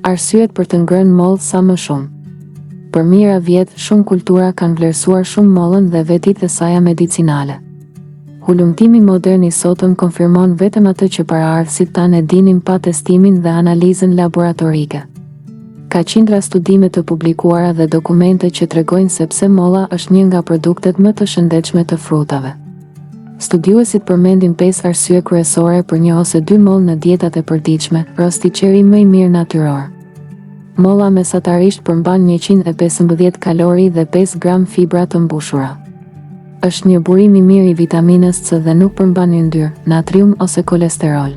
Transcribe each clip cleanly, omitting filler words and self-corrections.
Arsyet për të ngrënë mollë sa më shumë. Për mijëra vjet, shumë kultura kanë vlerësuar shumë mollën dhe vetit e saj medicinale. Hulumtimi modern i sotëm konfirmon vetëm atë që paraardhësit tanë e dinin pa testimin dhe analizën laboratorike. Ka qindra studime të publikuara dhe dokumente që tregojnë se pse molla është një nga produktet më të shëndetshme të frutave. Studiuesit përmendin 5 arsye kryesore për 1 ose 2 mollë në dietat e përditshme. Rosti qeri më i mirë natyror. Molla mesatarisht përmban 115 kalori dhe 5 gram fibra të mbushura. Është një burim i mirë i vitaminës C dhe nuk përmban yndyrë, natrium ose kolesterol.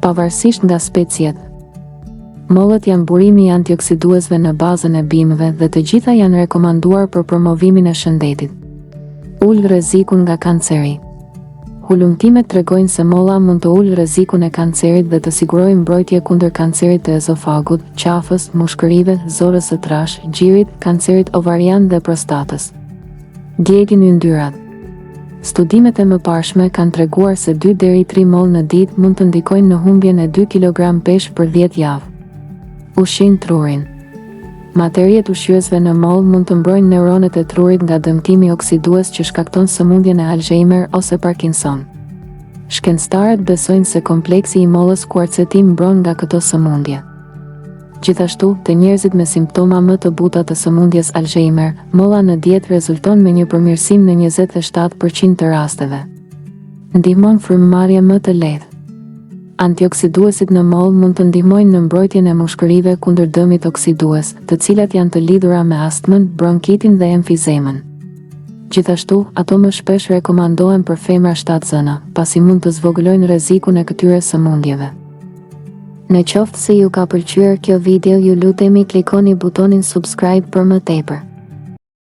Pavarësisht nga speciet, mollët janë burimi i antioksiduesve në bazën e bimëve dhe të gjitha janë rekomanduar për promovimin e shëndetit. Ul rrezikun nga kanceri. Hulumtimet tregojnë se molla mund të ulë rrezikun e kancerit dhe të sigurojë mbrojtje kundër kancerit të ezofagut, qafës, mushkërive, zorës së trashë, gjirit, kancerit ovarian dhe prostatës. Dietin yndyrat. Studimet e mëparshme kanë treguar se 2 deri 3 mollë në ditë mund të ndikojnë në humbjen e 2 kg peshë për 10 javë. Ushqin trurin. Materiet ushqyesve në mollë mund të mbrojnë neuronet e trurit nga dëmtimi oksidues që shkakton sëmundjen e Alzheimer ose Parkinson. Shkencëtarët besojnë se kompleksi i mollës kuarcetim mbron nga këto sëmundje. Gjithashtu, te njerëzit me simptoma më të buta të sëmundjes Alzheimer, molla në dietë rezulton me një përmirësim në 27% të rasteve. Ndihmon frymëmarrje më të lehtë. Antioksiduesit në mollë mund të ndihmojnë në mbrojtjen e mushkërive kundër dëmit oksidues, të cilat janë të lidhura me astmën, bronkitin dhe emfizemën. Gjithashtu, ato më shpesh rekomandohen për femra shtatzëna, pasi mund të zvogëlojnë rrezikun e këtyre sëmundjeve. Në qoftë se ju ka pëlqyer kjo video, ju lutemi klikoni butonin subscribe për më tepër.